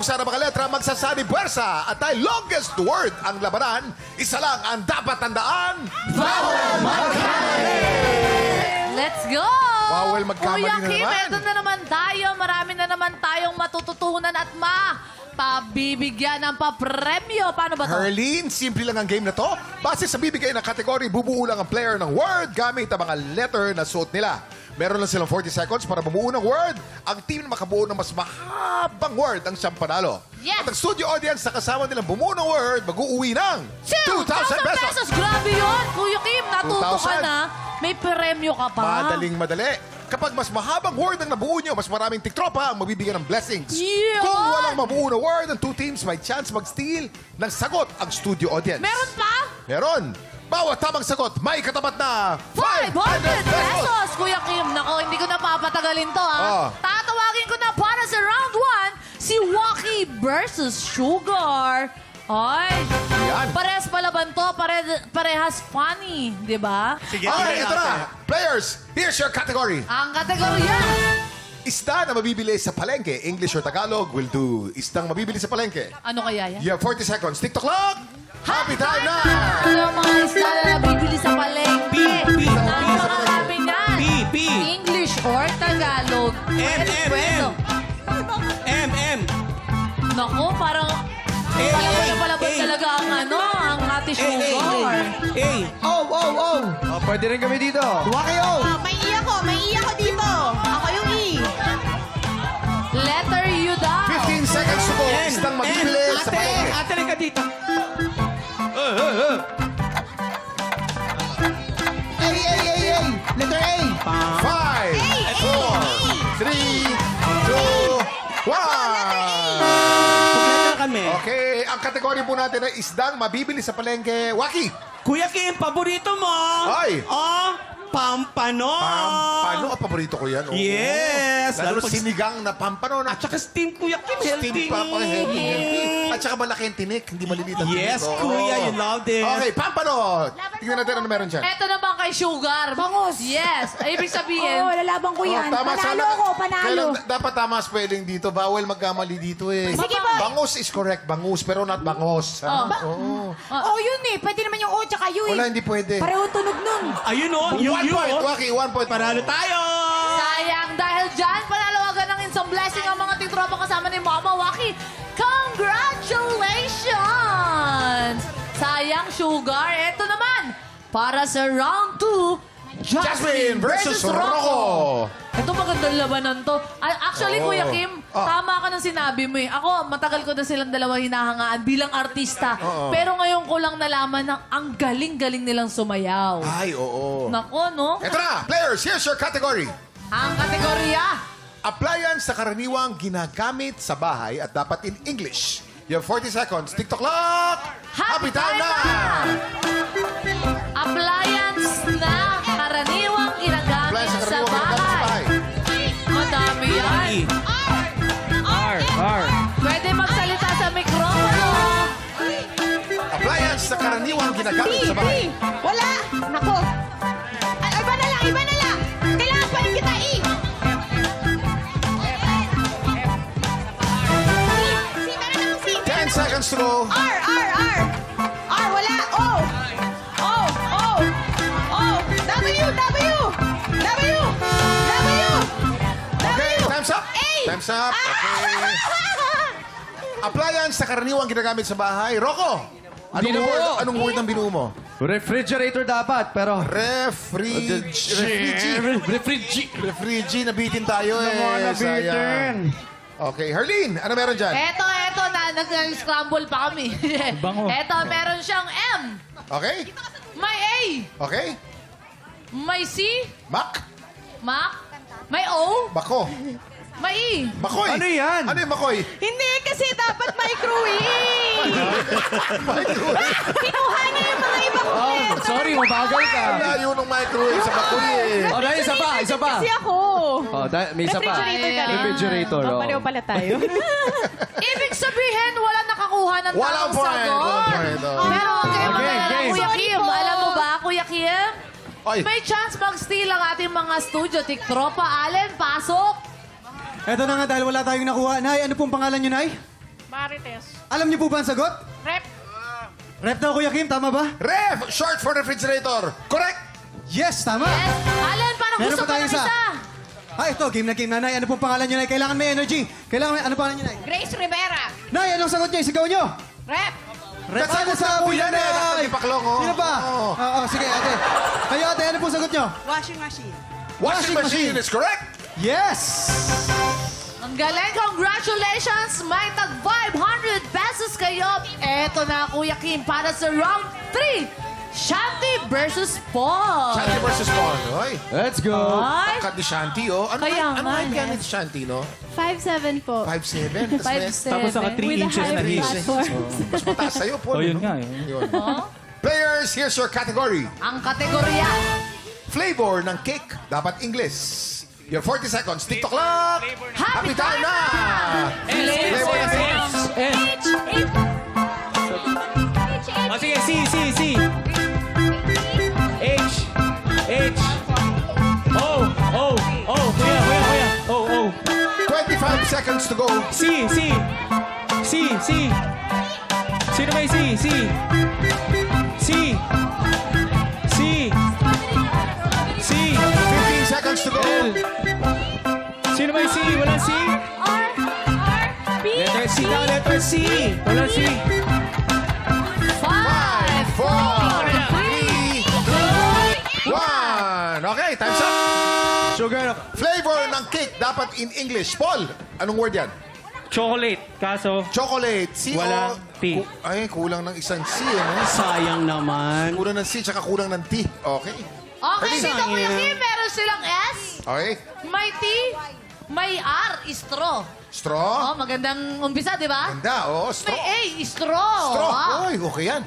Parusa ng mga letra magsasabi puwersa at ay longest word ang labanan. Isa lang ang dapat tandaan. Bawal magkamali! Let's go! Bawal magkamali Kuya na Kim, naman. eto na naman tayo. Marami na naman tayong matututunan at pabibigyan ng papremyo. Paano ba to? Herlene, simple lang ang game na to. Base sa bibigay ng kategory, bubuo lang ang player ng word gamit ang mga letter na suot nila. Meron lang silang 40 seconds para bumuo ng word. Ang team na makabuo ng mas mahabang word ang siyang panalo. Yes. At ang studio audience na kasama nilang bumuo ng word, mag-uuwi ng 2,000 pesos. Grabe yun! Kuya Kim, natuto ka 2,000. na. May premyo ka pa. Madaling madali. Kapag mas mahabang word ang nabuo nyo, mas maraming tiktropa ang mabibigyan ng blessings. Yun! Kung walang mabuo na word, ang two teams may chance mag-steal ng sagot ang studio audience. Meron pa? Meron. Bawat tamang sagot, may katapat na 500 pesos! Kuya Kim, nako, hindi ko na papatagalin to, ha? Oh. Tatawagin ko na para sa round 1, si Waki versus Sugar. Ay, Yan. parehas palaban to, parehas funny, di ba? Sige, Okay, ito na. Players, here's your category. Ang kategorya, Isda na mabibili sa palengke, English or Tagalog, will do. Isdang mabibili sa palengke. ano kaya yan? You have 40 seconds. TikTok clock. Happy time na! Ano mga isda na nabibili sa palengke? P. Napakarami niyan. P. English or Tagalog. Pwede. M. Naku, parang palaban talaga ang ang ate Sugar. A. Oh, pwede rin kami dito. Waki, oh. May iyak ko dito. Ako yung E. Letter U daw. 15 seconds to go. Isdang mabibili sa palengke. Ate, rin ka dito. A. Letter A. 5, 4, 3, 2, 1. Kumpleto na kami. Okay, ang kategory po natin ay isdang mabibili sa palengke. Waki! Kuya Kim, paborito mo. Ay. Oh, pampano. Pampano? Ang paborito ko yan. Oo. Yes. Lalo pag- sinigang na pampano. At saka steam, Kuya Kim. Steam Healthy. pa pa, healthy. At saka malaki ang tinik, hindi maliliit ang tinik. Yes, Oo. Kuya, you love it. Okay, pampano. Tingnan natin ano meron dyan. Eto naman kay Sugar. Bangus. Yes. Ay, ibig sabihin, Oo, lalaban ko yan. Oh, Panalo sana- ko, panalo. Kailan, dapat tama spelling dito. Bawal magkamali dito eh. Sige po. Bangus is correct. Bangus, pero not bangos. Oh. Oo. Oh, yun eh. Pwede naman yung O tsaka U eh. Wala, hindi pwede. Pareho tunog nun. Ayun o, yung 1 point, oh. Waki. 1 point. Panalo tayo. sayang. Dahil dyan, panalawagan ng instant blessing ang mga titropa kasama ni Mama Waki. Congratulations! Sayang, Sugar. Eto naman, para sa round 2, Jasmine versus Rocco. Ito magandang labanan to. Actually, Oo. Kuya Kim, tama ka ng sinabi mo eh. Ako, matagal ko na silang dalawa hinahangaan bilang artista. Oo. Pero ngayon ko lang nalaman na ang galing-galing nilang sumayaw. Ay, oo. Nako, no? Eto na, players, here's your category. Ang kategorya, Appliance sa karaniwang ginagamit sa bahay at dapat in English. You have 40 seconds. TikTok clock! Happy time na! appliance na karaniwang ginagamit Appliance sa sa karaniwang ginagamit sa bahay. bahay. Madami yan. R. Pwede magsalita sa mikropono. Appliance sa karaniwang ginagamit sa bahay. Wala. Nako. Ay, iba na lang. Kailangan pa rin kita E. C, meron akong C. 10 seconds to go. R, wala. O. W. Okay, time's up. A. Time's up. Okay. Appliance sa karaniwang ginagamit sa bahay. Rocco! Hindi na po. Anong word ang binuo mo? Refrigerator dapat, pero... Refrigi, nabitin tayo eh. Sayang. Okay, Herlene, ano meron dyan? Eto, nag-scramble pa kami. Eto, meron siyang M. Okay? May A. Okay? May C. Mac? Mac. May O. Bako? May E. Makoy? Ano yan? Ano yung makoy? Hindi, kasi dapat microwave. Microwave. Kinuha niya yung mga ibang letter. Sorry, mabagal ka. Layo ng microwave sa makoy eh. Oh, dahil isa pa. Kasi ako. Oh, may isa pa. Refrigerator ka rin. Refrigerator, oh. Pareho pala tayo. Ibig sabihin, wala nakakuha ng Walang tamang point. sagot. Walang point, oh. Pero huwag kayo Okay, mag-alala, game. Kuya Sorry Kim. po. Alam mo ba, Kuya Kim? Ay. May chance mag-steal ang ating mga studio. Tiktropa, Allen, pasok. Eto na nga dahil wala tayong nakuha. Nay, ano pong pangalan niyo, Nay? Marites. Alam niyo po ba ang sagot? Rep. Rep daw, Kuya Kim. Tama ba? Ref, short for refrigerator. Correct. Yes, tama. Yes. Alan, parang Meron gusto pa ko ng tayong isa. isa. Ito, game na game na, Nay. Ano pong pangalan niyo, Nay? Kailangan may energy. Ano pangalan niyo, Nay? Grace Rivera. Nay, anong sagot niyo? Isigaw niyo. Rep. Rep Nasagot ano na po yan, Nay? Ate Paklong, oh. Sino ba? Oo. Sige, ate. Kayo, ate, ano pong sagot niyo? Washing machine. Washing machine is correct. Yes! Ang galing, congratulations! May tag 500 pesos kayo. Eto na, Kuya Kim, para sa round 3. Shanti versus Paul. Shanti versus Paul. Oy. Let's go! Ay, Tangkad ni Shanti, oh. Ano Kaya ano nga, height yan yes. ni Shanti, no? 5'7" po. 5'7". 5'7". Tapos naka 3 With a inches na high heels. platform. Mas mataas sa'yo, Paul. Oh, yun no? nga, eh. Yun. Oh, Players, here's your category. ang kategorya. Flavor ng cake. Dapat English. Your 40 seconds. TikTok clock. Happy time na! Flavor ng cake. Oh, sige, C. H. O. Kuya. O. 25 seconds to go. C. Sino ba yung C? C. 15 seconds to go. L. Sino ba yung C? Walang C? Letter C daw, letter C. Walang C. 5, 4, 3, 2, 1. Okay, time's up. Sugar. Flavor ng cake. Dapat in English. Paul, anong word yan? Chocolate. Kaso, Chocolate. C Walang T. Ay, kulang ng isang C. Ano? sayang naman. Kulang ng C, tsaka kulang ng T. Okay. Okay, Dali. dito Kuya Kim, meron silang S, Okay. may T, may R, straw. Straw. Oh, magandang umpisa, di ba? Ganda. Oh, straw. May A, straw. Straw. Wow. Ay, okay yan.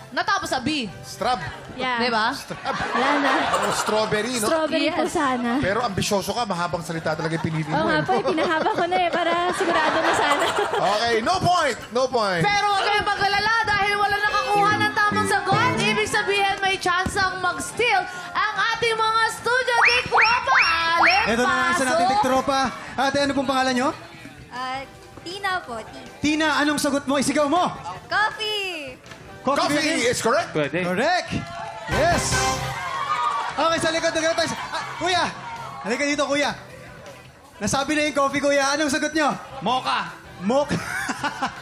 Natapos sa B. Strab. Yeah. Di ba? Wala na. Oh, strawberry, no? Strawberry po Yes. sana. Pero ambisyoso ka, mahabang salita talaga yung pinili Oo mo. nga eh. po, pinahaba ko na para sigurado na sana. Okay, no point. No point. Pero huwag kayong mag-alala dahil wala nakakuha ng tamang sagot. Ibig sabihin may chance ang mag-steal ang ating mga studio Dick Tropa. Alin, Ito na ang isa natin, tiktropa. Ate, ano pong pangalan niyo? Tina po. Tina, anong sagot mo? Isigaw mo. Coffee. Kuya Kim? Coffee is correct. Pwede. Correct! Yes! Okay, sa likod na tayo. Kuya! Halika dito, kuya. Nasabi na yung coffee, kuya. Anong sagot nyo? Mocha. Mocha.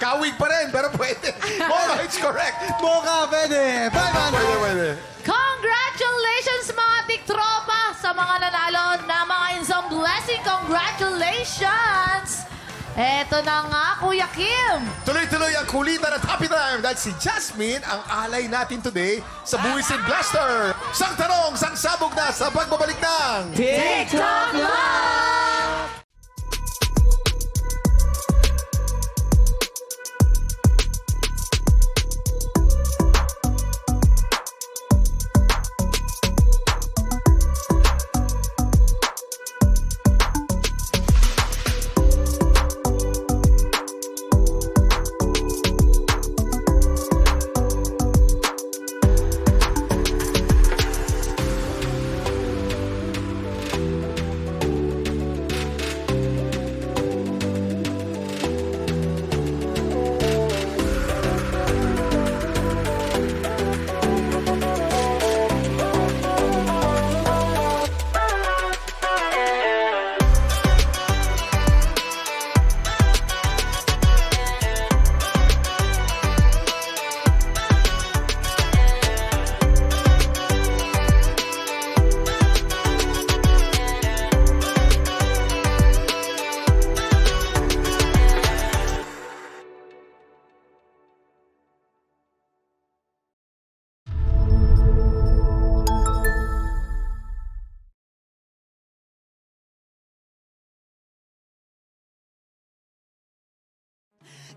Kawig pa rin, pero pwede. Oh, it's correct. Mocha, pwede. 500. Pwede. Congratulations mga Dick Tropa sa mga nanalo na mga insong blessing. Congratulations! Eto na nga, Kuya Kim. Tuloy-tuloy ang kulitan at happy time dahil si Jasmine ang alay natin today sa Buwisin Blaster. Sang tanong, sang sabog na sa pagbabalik ng... TikTok Live!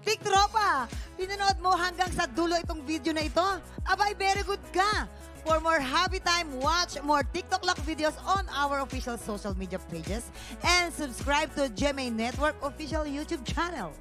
Big Tropa, pinanood mo hanggang sa dulo itong video na ito? Abay, very good ka! For more happy time, watch more TikTok Lock videos on our official social media pages and subscribe to GMA Network official YouTube channel.